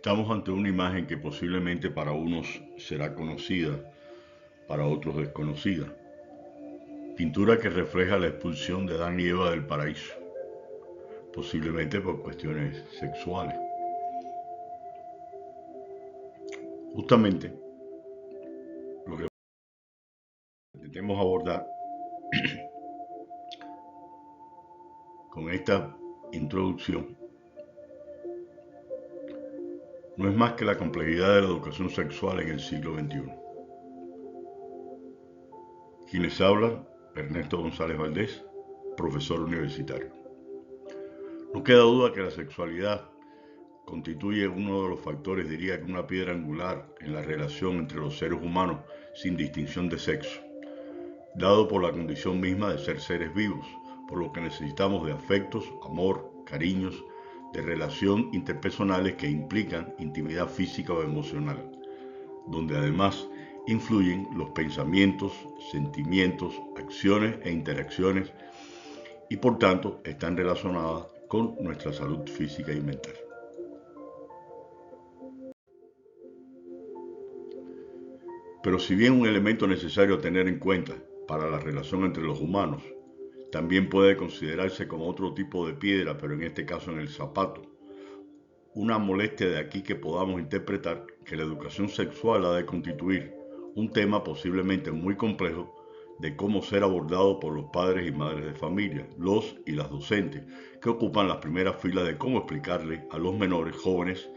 Estamos ante una imagen que posiblemente para unos será conocida, para otros desconocida. Pintura que refleja la expulsión de Adán y Eva del paraíso, posiblemente por cuestiones sexuales. Justamente lo que intentemos abordar con esta introducción no es más que la complejidad de la educación sexual en el siglo XXI. Quienes hablan, Ernesto González Valdés, profesor universitario. No queda duda que la sexualidad constituye uno de los factores, diría que una piedra angular en la relación entre los seres humanos sin distinción de sexo, dado por la condición misma de ser seres vivos, por lo que necesitamos de afectos, amor, cariños, de relación interpersonales que implican intimidad física o emocional, donde además influyen los pensamientos, sentimientos, acciones e interacciones y por tanto están relacionadas con nuestra salud física y mental. Pero si bien un elemento necesario a tener en cuenta para la relación entre los humanos, también puede considerarse como otro tipo de piedra, pero en este caso en el zapato. Una molestia de aquí que podamos interpretar que la educación sexual ha de constituir un tema posiblemente muy complejo de cómo ser abordado por los padres y madres de familia, los y las docentes, que ocupan las primeras filas de cómo explicarle a los menores jóvenes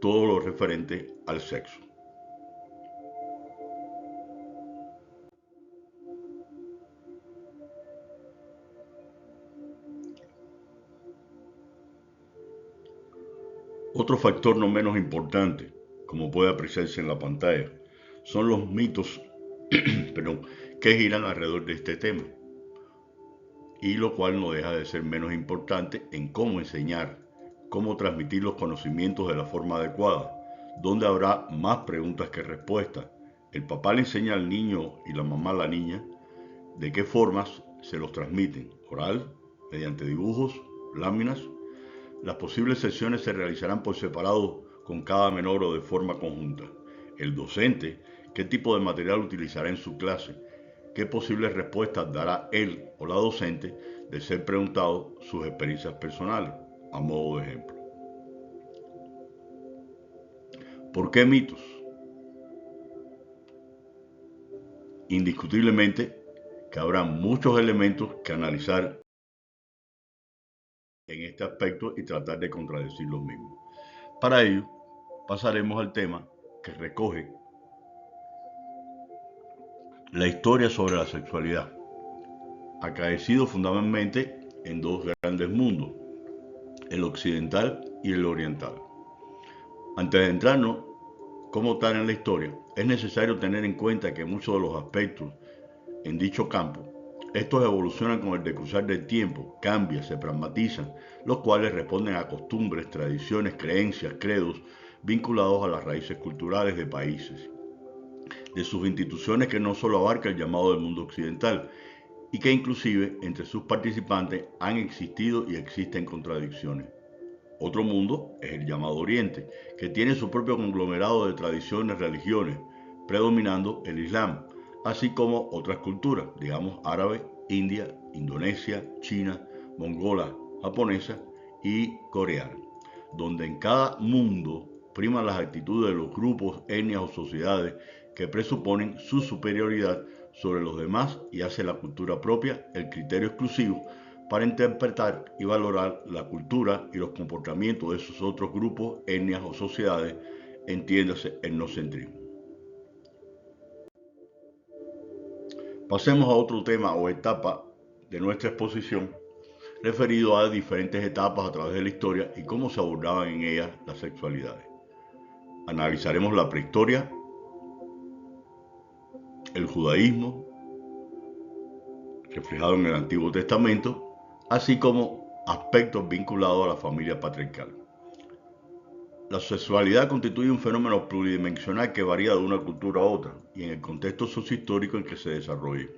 todo lo referente al sexo. Otro factor no menos importante, como puede apreciarse en la pantalla, son los mitos que giran alrededor de este tema, y lo cual no deja de ser menos importante en cómo enseñar, cómo transmitir los conocimientos de la forma adecuada, donde habrá más preguntas que respuestas. El papá le enseña al niño y la mamá a la niña de qué formas se los transmiten, oral, mediante dibujos, láminas. Las posibles sesiones se realizarán por separado con cada menor o de forma conjunta. El docente, qué tipo de material utilizará en su clase, qué posibles respuestas dará él o la docente de ser preguntado sus experiencias personales, a modo de ejemplo. ¿Por qué mitos? Indiscutiblemente que habrá muchos elementos que analizar en este aspecto y tratar de contradecir los mismos. Para ello, pasaremos al tema que recoge la historia sobre la sexualidad, acaecido fundamentalmente en dos grandes mundos, el occidental y el oriental. Antes de entrarnos como tal en la historia, es necesario tener en cuenta que muchos de los aspectos en dicho campo, estos evolucionan con el decruzar del tiempo, cambian, se pragmatizan, los cuales responden a costumbres, tradiciones, creencias, credos vinculados a las raíces culturales de países, de sus instituciones que no solo abarca el llamado del mundo occidental, y que inclusive entre sus participantes han existido y existen contradicciones. Otro mundo es el llamado Oriente, que tiene su propio conglomerado de tradiciones, religiones, predominando el Islam, así como otras culturas, digamos árabe, India, Indonesia, China, mongola, japonesa y coreana, donde en cada mundo priman las actitudes de los grupos, etnias o sociedades que presuponen su superioridad sobre los demás y hace la cultura propia el criterio exclusivo para interpretar y valorar la cultura y los comportamientos de esos otros grupos, etnias o sociedades, entiéndase el etnocentrismo. Pasemos a otro tema o etapa de nuestra exposición referido a diferentes etapas a través de la historia y cómo se abordaban en ellas las sexualidades. Analizaremos la prehistoria, el judaísmo, reflejado en el Antiguo Testamento, así como aspectos vinculados a la familia patriarcal. La sexualidad constituye un fenómeno pluridimensional que varía de una cultura a otra y en el contexto sociohistórico en que se desarrolla.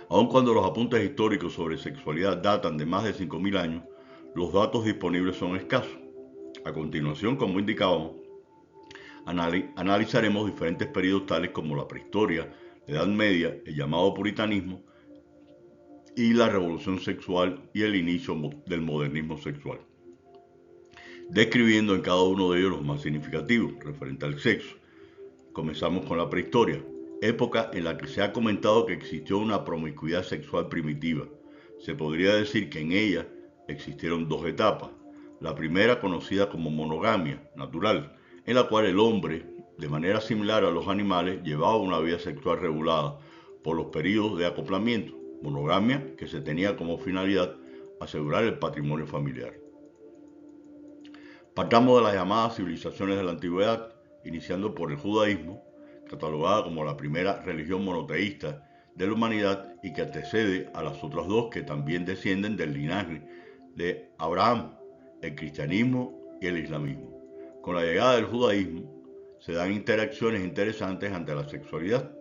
Aun cuando los apuntes históricos sobre sexualidad datan de más de 5.000 años, los datos disponibles son escasos. A continuación, como indicábamos, analizaremos diferentes periodos tales como la prehistoria, la Edad Media, el llamado puritanismo y la revolución sexual y el inicio del modernismo sexual, describiendo en cada uno de ellos los más significativos referente al sexo. Comenzamos con la prehistoria, época en la que se ha comentado que existió una promiscuidad sexual primitiva. Se podría decir que en ella existieron dos etapas. La primera conocida como monogamia natural, en la cual el hombre, de manera similar a los animales, llevaba una vida sexual regulada por los periodos de acoplamiento. Monogamia que se tenía como finalidad asegurar el patrimonio familiar. Partamos de las llamadas civilizaciones de la antigüedad, iniciando por el judaísmo, catalogada como la primera religión monoteísta de la humanidad y que antecede a las otras dos que también descienden del linaje de Abraham, el cristianismo y el islamismo. Con la llegada del judaísmo se dan interacciones interesantes ante la sexualidad.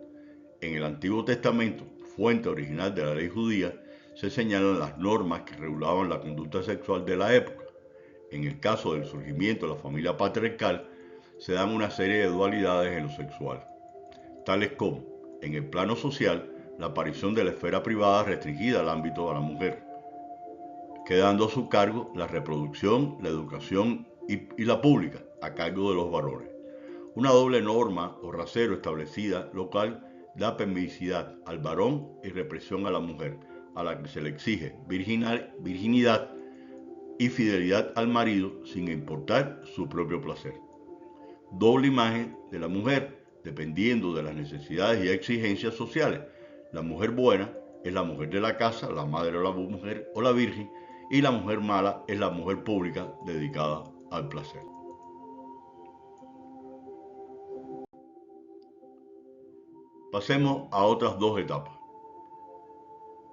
En el Antiguo Testamento, fuente original de la ley judía, se señalan las normas que regulaban la conducta sexual de la época. En el caso del surgimiento de la familia patriarcal, se dan una serie de dualidades en lo sexual, tales como, en el plano social, la aparición de la esfera privada restringida al ámbito de la mujer, quedando a su cargo la reproducción, la educación y la pública, a cargo de los varones. Una doble norma o rasero establecida local da permisividad al varón y represión a la mujer, a la que se le exige virginidad y fidelidad al marido sin importar su propio placer. Doble imagen de la mujer, dependiendo de las necesidades y exigencias sociales. La mujer buena es la mujer de la casa, la madre o la mujer o la virgen, y la mujer mala es la mujer pública dedicada al placer. Pasemos a otras dos etapas.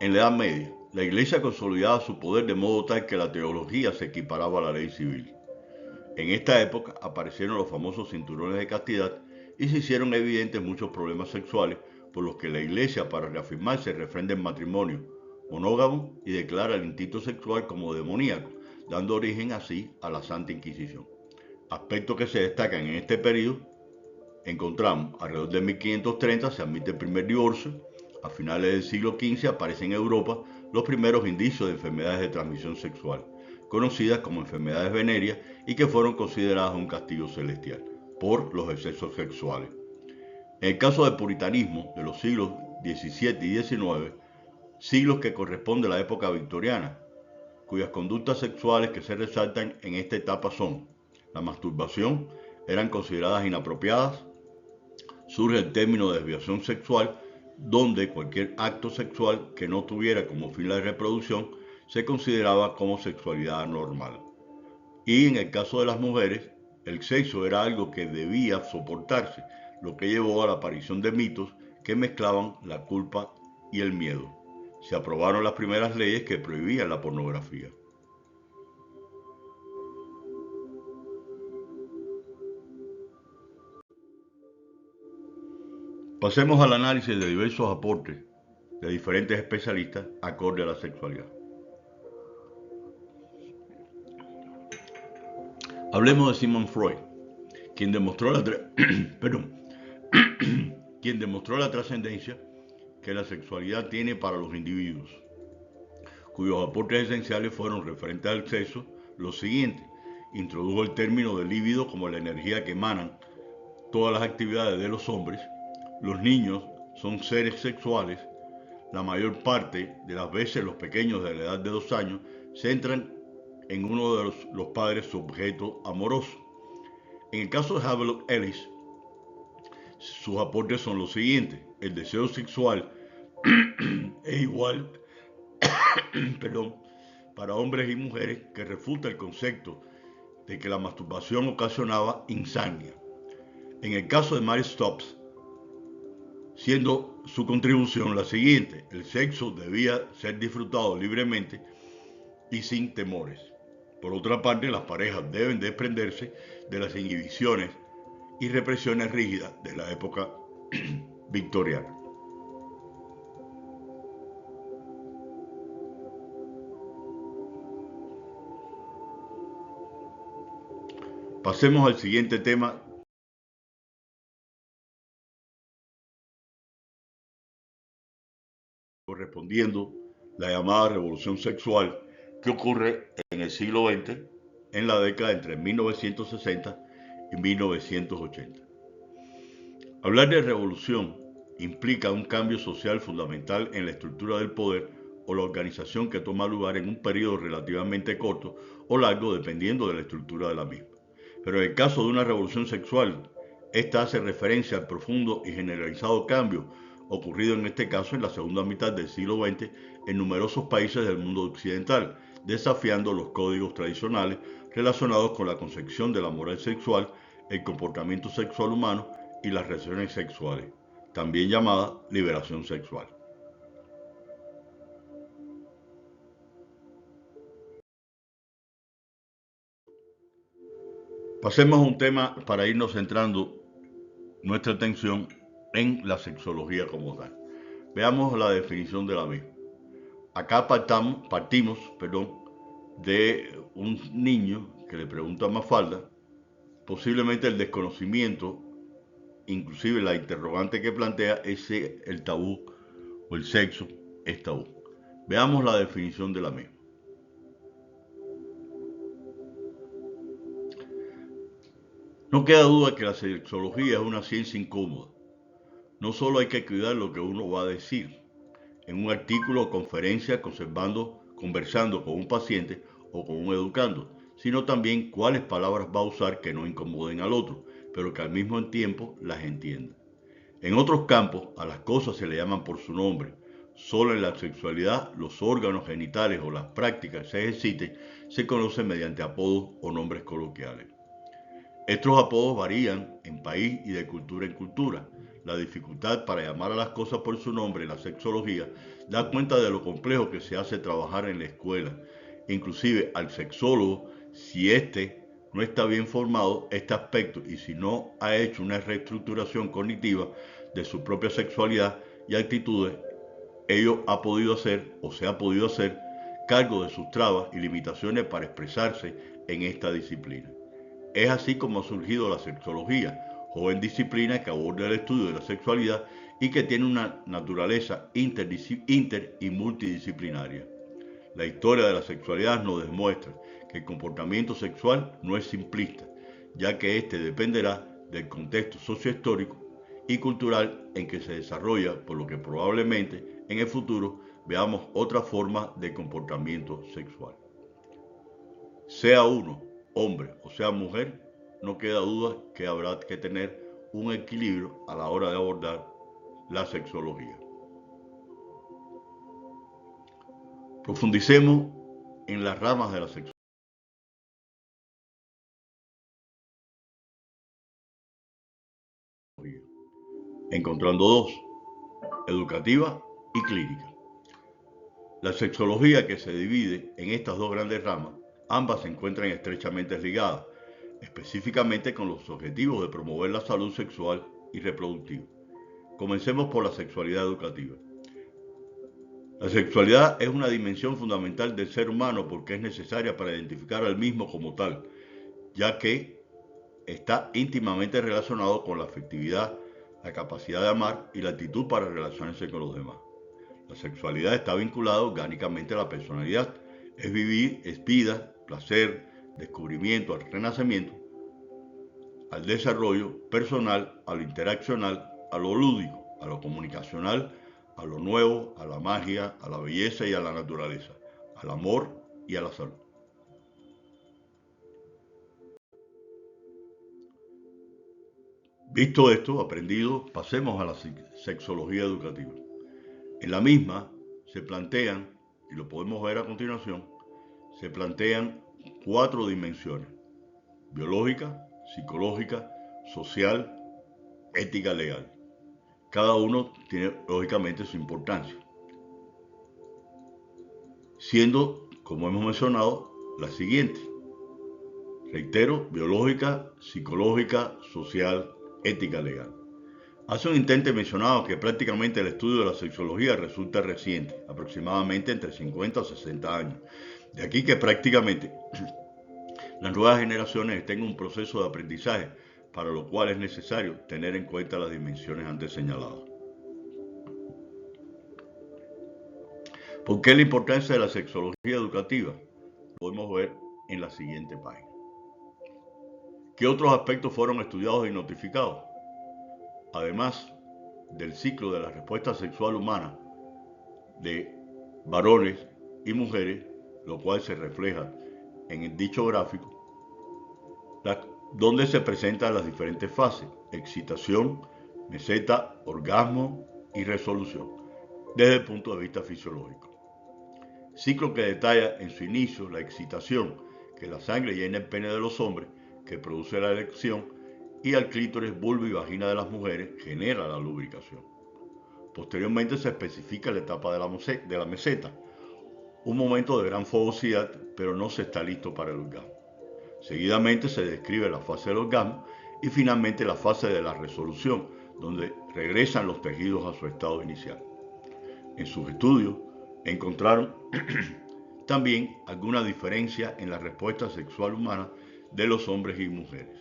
En la Edad Media, la Iglesia consolidaba su poder de modo tal que la teología se equiparaba a la ley civil. En esta época aparecieron los famosos cinturones de castidad y se hicieron evidentes muchos problemas sexuales por los que la Iglesia, para reafirmarse, refrenda el matrimonio monógamo y declara el instinto sexual como demoníaco, dando origen así a la Santa Inquisición. Aspectos que se destacan en este periodo: encontramos alrededor de 1530 se admite el primer divorcio. A finales del siglo XV aparecen en Europa los primeros indicios de enfermedades de transmisión sexual, conocidas como enfermedades venéreas y que fueron consideradas un castigo celestial por los excesos sexuales. En el caso del puritanismo de los siglos XVII y XIX, siglos que corresponden a la época victoriana, cuyas conductas sexuales que se resaltan en esta etapa son la masturbación, eran consideradas inapropiadas. Surge el término de desviación sexual, donde cualquier acto sexual que no tuviera como fin la reproducción se consideraba como sexualidad anormal. Y en el caso de las mujeres, el sexo era algo que debía soportarse, lo que llevó a la aparición de mitos que mezclaban la culpa y el miedo. Se aprobaron las primeras leyes que prohibían la pornografía. Pasemos al análisis de diversos aportes de diferentes especialistas acorde a la sexualidad. Hablemos de Sigmund Freud, quien demostró la, perdón, quien demostró la trascendencia que la sexualidad tiene para los individuos, cuyos aportes esenciales fueron referentes al sexo los siguientes. Introdujo el término de líbido como la energía que emanan todas las actividades de los hombres. Los niños son seres sexuales. La mayor parte de las veces los pequeños de la edad de 2 años se entran en uno de los padres su objeto amoroso. En el caso de Havelock Ellis, sus aportes son los siguientes. El deseo sexual es igual perdón, para hombres y mujeres, que refuta el concepto de que la masturbación ocasionaba insania. En el caso de Mary Stopes, siendo su contribución la siguiente: el sexo debía ser disfrutado libremente y sin temores. Por otra parte, las parejas deben desprenderse de las inhibiciones y represiones rígidas de la época victoriana. Pasemos al siguiente tema, correspondiendo la llamada revolución sexual que ocurre en el siglo XX, en la década entre 1960 y 1980. Hablar de revolución implica un cambio social fundamental en la estructura del poder o la organización que toma lugar en un periodo relativamente corto o largo dependiendo de la estructura de la misma. Pero en el caso de una revolución sexual, esta hace referencia al profundo y generalizado cambio ocurrido en este caso en la segunda mitad del siglo XX en numerosos países del mundo occidental, desafiando los códigos tradicionales relacionados con la concepción de la moral sexual, el comportamiento sexual humano y las relaciones sexuales, también llamada liberación sexual. Pasemos a un tema para irnos centrando nuestra atención en la sexología como tal. Veamos la definición de la misma. Acá partimos de un niño que le pregunta a Mafalda, posiblemente el desconocimiento, inclusive la interrogante que plantea es si el tabú o el sexo es tabú. Veamos la definición de la misma. No queda duda que la sexología es una ciencia incómoda. No solo hay que cuidar lo que uno va a decir en un artículo o conferencia conversando con un paciente o con un educando, sino también cuáles palabras va a usar que no incomoden al otro, pero que al mismo tiempo las entienda. En otros campos, a las cosas se le llaman por su nombre. Solo en la sexualidad, los órganos genitales o las prácticas que se ejerciten se conocen mediante apodos o nombres coloquiales. Estos apodos varían en país y de cultura en cultura. La dificultad para llamar a las cosas por su nombre en la sexología da cuenta de lo complejo que se hace trabajar en la escuela. Inclusive al sexólogo, si éste no está bien formado este aspecto y si no ha hecho una reestructuración cognitiva de su propia sexualidad y actitudes, ello ha podido hacer o se ha podido hacer cargo de sus trabas y limitaciones para expresarse en esta disciplina. Es así como ha surgido la sexología, joven disciplina que aborda el estudio de la sexualidad y que tiene una naturaleza inter y multidisciplinaria. La historia de la sexualidad nos demuestra que el comportamiento sexual no es simplista, ya que éste dependerá del contexto sociohistórico y cultural en que se desarrolla, por lo que probablemente en el futuro veamos otra forma de comportamiento sexual. Sea uno hombre o sea mujer, no queda duda que habrá que tener un equilibrio a la hora de abordar la sexología. Profundicemos en las ramas de la sexología, encontrando dos, educativa y clínica. La sexología, que se divide en estas dos grandes ramas, ambas se encuentran estrechamente ligadas, específicamente con los objetivos de promover la salud sexual y reproductiva. Comencemos por la sexualidad educativa. La sexualidad es una dimensión fundamental del ser humano porque es necesaria para identificar al mismo como tal, ya que está íntimamente relacionado con la afectividad, la capacidad de amar y la actitud para relacionarse con los demás. La sexualidad está vinculada orgánicamente a la personalidad, es vivir, es vida, placer, descubrimiento, al renacimiento, al desarrollo personal, a lo interaccional, a lo lúdico, a lo comunicacional, a lo nuevo, a la magia, a la belleza y a la naturaleza, al amor y a la salud. Visto esto, aprendido, pasemos a la sexología educativa. En la misma se plantean, y lo podemos ver a continuación, se plantean 4 dimensiones: biológica, psicológica, social, ética, legal. Cada uno tiene lógicamente su importancia, siendo, como hemos mencionado, la siguiente. Reitero, biológica, psicológica, social, ética, legal. Hace un intento mencionado que prácticamente el estudio de la sexología resulta reciente, aproximadamente entre 50 o 60 años. De aquí que prácticamente Las nuevas generaciones están en un proceso de aprendizaje, para lo cual es necesario tener en cuenta las dimensiones antes señaladas. ¿Por qué la importancia de la sexología educativa? Lo podemos ver en la siguiente página. ¿Qué otros aspectos fueron estudiados y notificados? Además del ciclo de la respuesta sexual humana de varones y mujeres, lo cual se refleja en el dicho gráfico, donde se presentan las diferentes fases: excitación, meseta, orgasmo y resolución, desde el punto de vista fisiológico. Ciclo que detalla en su inicio la excitación, que la sangre llena el pene de los hombres, que produce la erección, y al clítoris, vulva y vagina de las mujeres genera la lubricación. Posteriormente se especifica la etapa de la meseta, un momento de gran fogosidad, pero no se está listo para el orgasmo. Seguidamente se describe la fase del orgasmo y finalmente la fase de la resolución, donde regresan los tejidos a su estado inicial. En sus estudios encontraron también alguna diferencia en la respuesta sexual humana de los hombres y mujeres.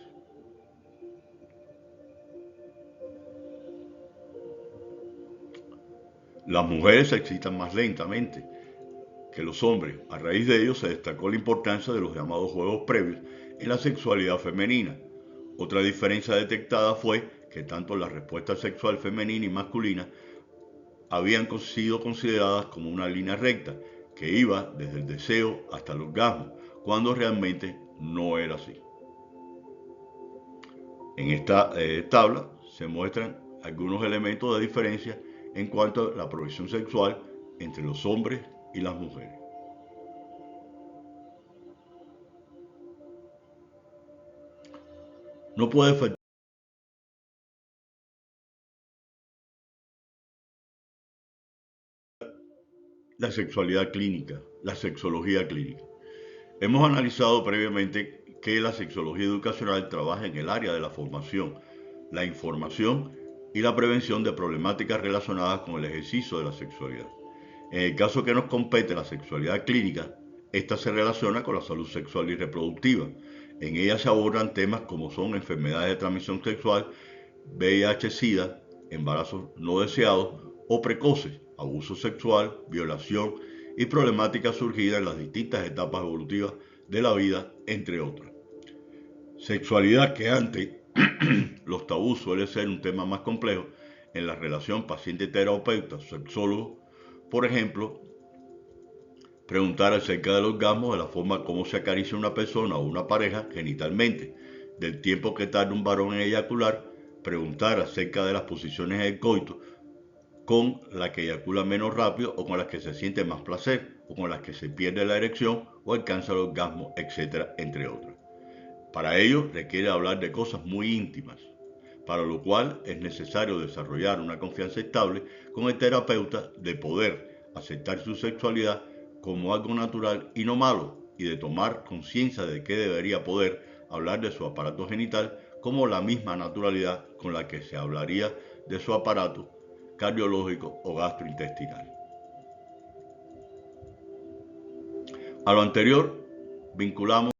Las mujeres se excitan más lentamente que los hombres. A raíz de ello se destacó la importancia de los llamados juegos previos en la sexualidad femenina. Otra diferencia detectada fue que tanto la respuesta sexual femenina y masculina habían sido consideradas como una línea recta que iba desde el deseo hasta el orgasmo, cuando realmente no era así. En esta tabla se muestran algunos elementos de diferencia en cuanto a la progresión sexual entre los hombres y las mujeres. No puede faltar la sexualidad clínica, la sexología clínica. Hemos analizado previamente que la sexología educacional trabaja en el área de la formación, la información y la prevención de problemáticas relacionadas con el ejercicio de la sexualidad. En el caso que nos compete la sexualidad clínica, esta se relaciona con la salud sexual y reproductiva. En ella se abordan temas como son enfermedades de transmisión sexual, VIH-Sida, embarazos no deseados o precoces, abuso sexual, violación y problemáticas surgidas en las distintas etapas evolutivas de la vida, entre otras. Sexualidad que ante los tabús suele ser un tema más complejo en la relación paciente-terapeuta, sexólogo. Por ejemplo, preguntar acerca del orgasmo, de la forma como se acaricia una persona o una pareja genitalmente, del tiempo que tarda un varón en eyacular, preguntar acerca de las posiciones del coito, con las que eyacula menos rápido o con las que se siente más placer, o con las que se pierde la erección o alcanza el orgasmo, etc., entre otras. Para ello requiere hablar de cosas muy íntimas, para lo cual es necesario desarrollar una confianza estable con el terapeuta, de poder aceptar su sexualidad como algo natural y no malo, y de tomar conciencia de que debería poder hablar de su aparato genital como la misma naturalidad con la que se hablaría de su aparato cardiológico o gastrointestinal. A lo anterior, vinculamos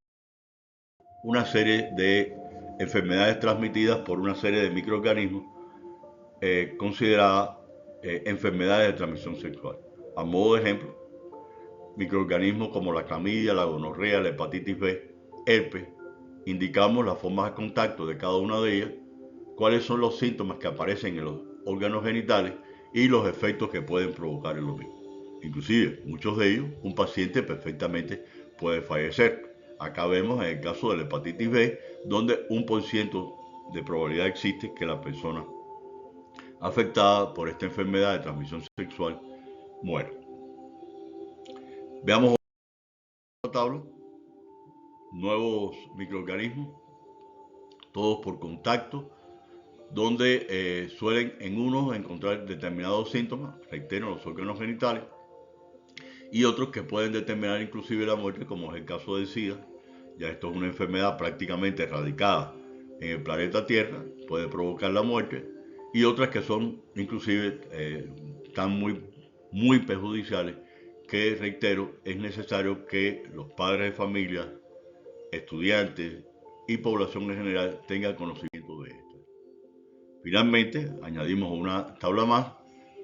una serie de enfermedades transmitidas por una serie de microorganismos consideradas enfermedades de transmisión sexual. A modo de ejemplo, microorganismos como la clamidia, la gonorrea, la hepatitis B, herpes. Indicamos las formas de contacto de cada una de ellas, cuáles son los síntomas que aparecen en los órganos genitales y los efectos que pueden provocar en los mismos. Inclusive, muchos de ellos, un paciente perfectamente puede fallecer. Acá vemos en el caso de la hepatitis B, donde 1% de probabilidad existe que la persona afectada por esta enfermedad de transmisión sexual muera. Veamos otra tabla. Nuevos microorganismos, todos por contacto, donde suelen en unos encontrar determinados síntomas, reitero, los órganos genitales, y otros que pueden determinar inclusive la muerte, como es el caso del SIDA. Ya esto es una enfermedad prácticamente erradicada en el planeta Tierra, puede provocar la muerte, y otras que son inclusive tan muy perjudiciales que, reitero, es necesario que los padres de familia estudiantes y población en general tenga conocimiento de esto. Finalmente, añadimos una tabla más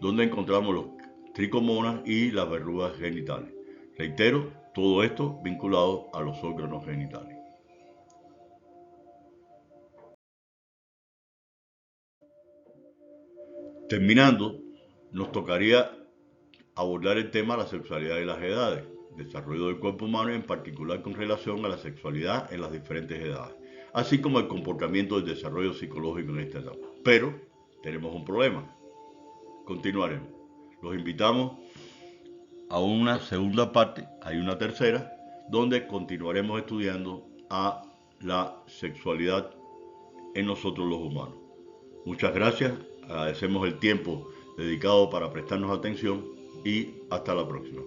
donde encontramos los tricomonas y las verrugas genitales. Reitero, todo esto vinculado a los órganos genitales. Terminando, nos tocaría abordar el tema de la sexualidad y las edades, desarrollo del cuerpo humano en particular con relación a la sexualidad en las diferentes edades, así como el comportamiento del desarrollo psicológico en esta etapa. Pero tenemos un problema. Continuaremos. Los invitamos a una segunda parte, hay una tercera, donde continuaremos estudiando a la sexualidad en nosotros los humanos. Muchas gracias, agradecemos el tiempo dedicado para prestarnos atención y hasta la próxima.